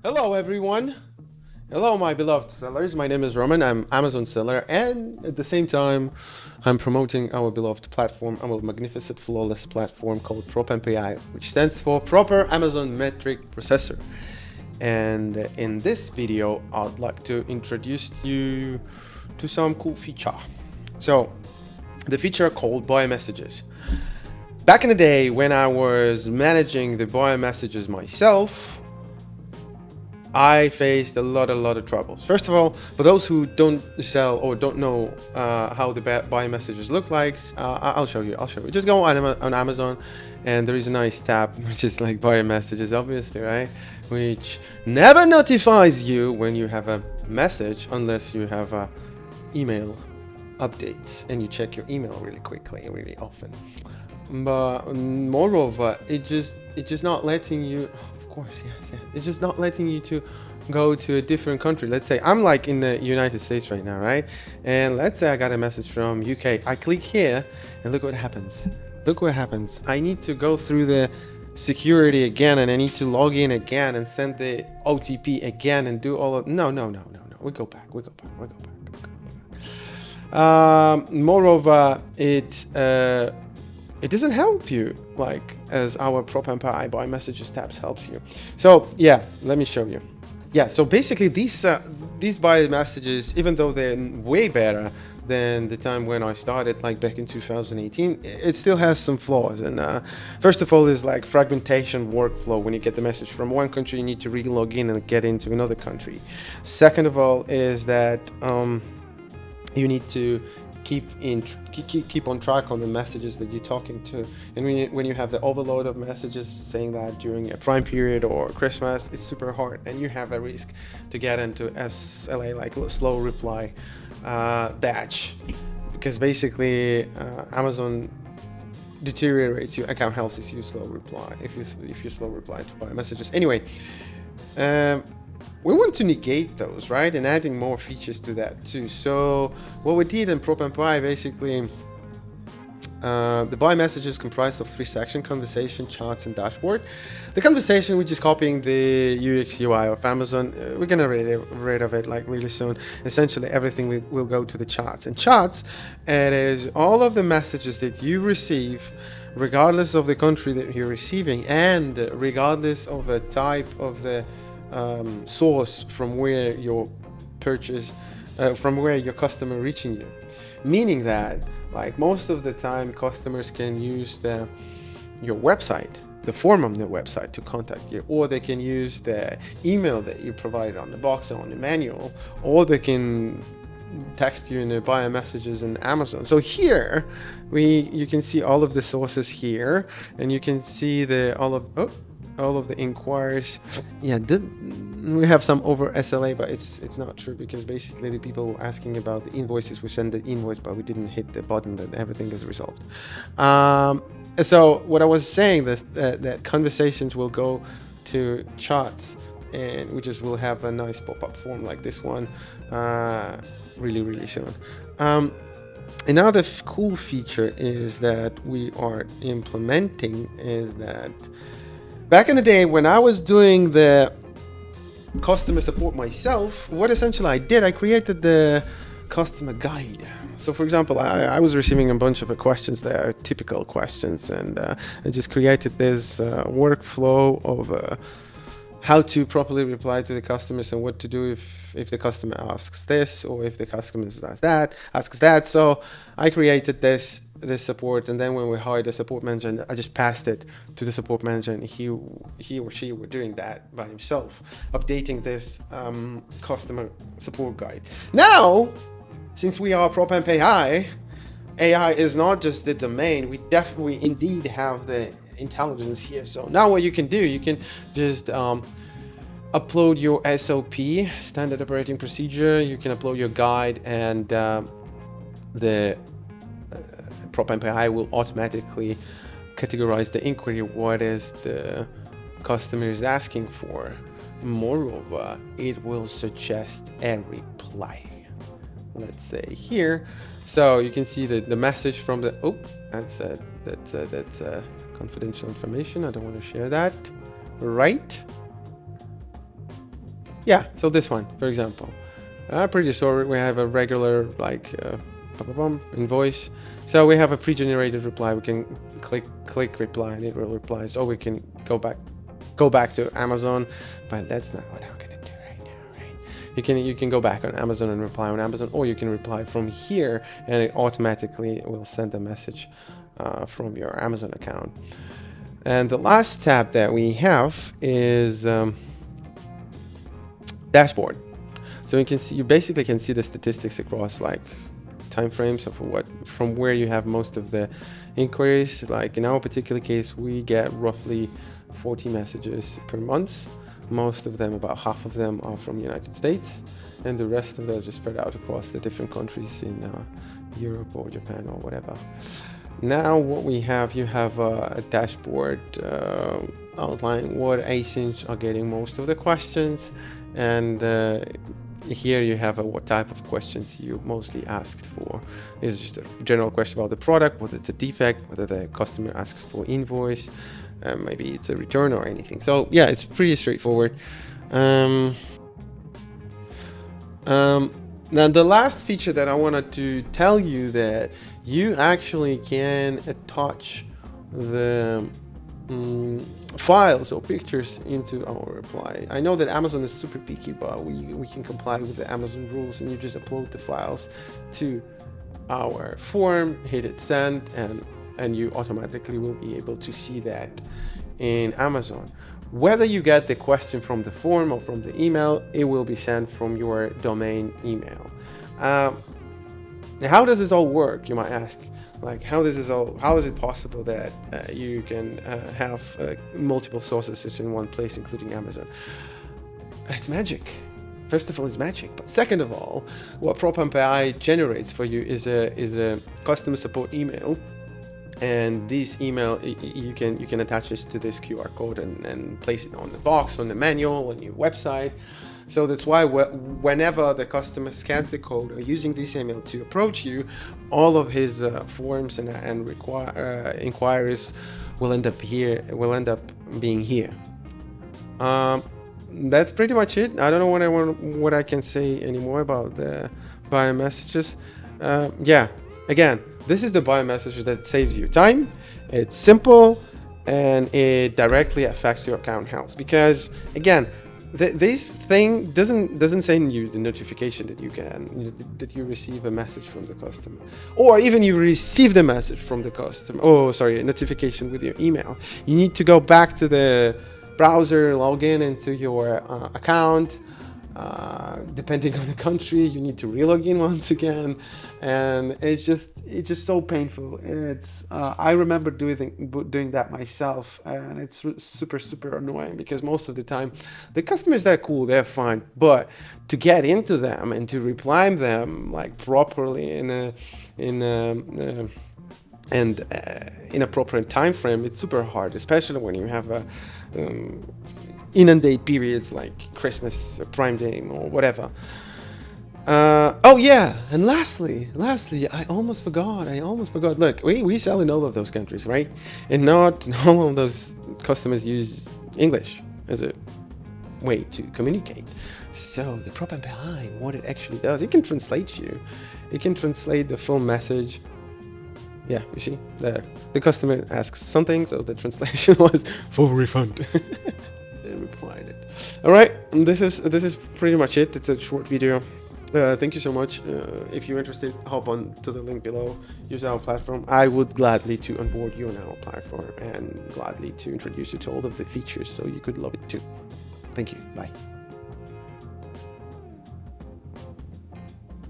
Hello everyone. Hello my beloved sellers. My name is Roman. I'm Amazon seller, and at the same time I'm promoting our beloved platform, our magnificent flawless platform called PROPAMP.ai, which stands for Proper Amazon Metric Processor. And in this video I'd like to introduce you to some cool feature. So the feature called buyer messages. Back in the day when I was managing the buyer messages myself, I faced a lot of troubles. First of all, for those who don't sell or don't know how the buy messages look like, I'll show you. Just go on Amazon, and there is a nice tab which is like buyer messages, obviously, right? Which never notifies you when you have a message unless you have email updates and you check your email really quickly, really often. But moreover, it's just not letting you. Yes. It's just not letting you to go to a different country. Let's say I'm like in the United States right now, right? And let's say I got a message from UK. I click here and look what happens. I need to go through the security again, and I need to log in again and send the OTP again and do all of no. We go back. Moreover, it doesn't help you like as our PROPAMP.ai buy messages tabs helps you. So yeah, let me show you. Yeah, so basically these buy messages, even though they're way better than the time when I started, like back in 2018, it still has some flaws. And first of all is like fragmentation workflow. When you get the message from one country, you need to re-log in and get into another country. Second of all is that you need to keep on track on the messages that you're talking to, and when you have the overload of messages saying that during a prime period or Christmas, it's super hard, and you have a risk to get into SLA, like slow reply batch, because basically Amazon deteriorates your account health if you slow reply to buy messages. Anyway, we want to negate those, right? And adding more features to that too. So what we did in PROPAMP.ai, basically, the buy messages comprised of 3 sections: conversation, charts, and dashboard. The conversation, we're just copying the UX UI of Amazon. We're gonna get rid of it like really soon. Essentially, everything will go to the charts. And charts, it is all of the messages that you receive, regardless of the country that you're receiving, and regardless of the type of the source from where your purchase, from where your customer reaching you. Meaning that, like, most of the time customers can use your website, the form on the website, to contact you, or they can use the email that you provided on the box or on the manual, or they can text you in the buyer messages in Amazon. So here you can see all of the sources here, and you can see all of the inquiries. Yeah, we have some over SLA, but it's not true, because basically the people were asking about the invoices. We send the invoice, but we didn't hit the button that everything is resolved. So what I was saying, that conversations will go to charts, and we just will have a nice pop-up form like this one really soon. Another cool feature is that we are implementing is that back in the day when I was doing the customer support myself, what essentially I did, I created the customer guide. So for example, I was receiving a bunch of questions there, typical questions, and I just created this workflow of how to properly reply to the customers and what to do if the customer asks this, or if the customer asks that. So I created this support, and then when we hired a support manager, I just passed it to the support manager, and he or she were doing that by himself, updating this customer support guide. Now, since we are PROPAMP.ai, AI is not just the domain, we indeed have the intelligence here. So now what you can do, you can just upload your SOP, standard operating procedure. You can upload your guide, and the PROPAMP.ai will automatically categorize the inquiry, what is the customer is asking for. Moreover, it will suggest a reply. Let's say here, so you can see the message from the that's confidential information. I don't want to share that, right? Yeah, so this one, for example, pretty sure we have a regular like invoice. So we have a pre-generated reply. We can click reply and it will reply. So we can go back to Amazon, but that's not what I'm gonna do right now, right? You can go back on Amazon and reply on Amazon, or you can reply from here and it automatically will send a message from your Amazon account. And the last tab that we have is dashboard. So you basically can see the statistics across like time frames of from where you have most of the inquiries. Like in our particular case, we get roughly 40 messages per month. Most of them, about half of them, are from the United States, and the rest of them are just spread out across the different countries in Europe or Japan or whatever. Now what we have, you have a dashboard outlining what ASINs are getting most of the questions, and here you have what type of questions you mostly asked for. It's just a general question about the product, whether it's a defect, whether the customer asks for invoice, maybe it's a return or anything. So yeah, it's pretty straightforward. Now the last feature that I wanted to tell you, that you actually can attach the files or pictures into our reply. I know that Amazon is super picky, but we can comply with the Amazon rules, and you just upload the files to our form, hit it send, and you automatically will be able to see that in Amazon. Whether you get the question from the form or from the email, it will be sent from your domain email. How does this all work, you might ask? Like, how is it possible that you can have multiple sources in one place, including Amazon? It's magic. First of all, it's magic. But second of all, what PROPAMP.ai generates for you is a customer support email. And this email, you can attach this to this QR code and place it on the box, on the manual, on your website. So that's why whenever the customer scans the code or using this email to approach you, all of his forms and inquiries will end up being here. That's pretty much it. I don't know what I can say anymore about the bio messages. Yeah, again, this is the bio message that saves you time. It's simple and it directly affects your account health, because again, this thing doesn't send you the notification that you receive a message from the customer, or even you receive the message from the customer. Oh, sorry, a notification with your email. You need to go back to the browser, log in into your account. Depending on the country, you need to relog in once again, and it's just so painful. I remember doing that myself, and it's super annoying, because most of the time the customers, they're cool, they're fine, but to get into them and to reply them like properly in a proper time frame, it's super hard, especially when you have inundate periods like Christmas, Prime Day, or whatever. Oh yeah, and lastly, I almost forgot. Look, we sell in all of those countries, right? And not all of those customers use English as a way to communicate. So the PROPAMP.ai, what it actually does, it can translate you. It can translate the full message. Yeah, you see, the customer asks something, so the translation was full refund. Replied it. All right, this is pretty much it. It's a short video. Thank you so much. If you're interested, hop on to the link below. Use our platform. I would gladly to onboard you on our platform, and gladly to introduce you to all of the features so you could love it too. Thank you. Bye.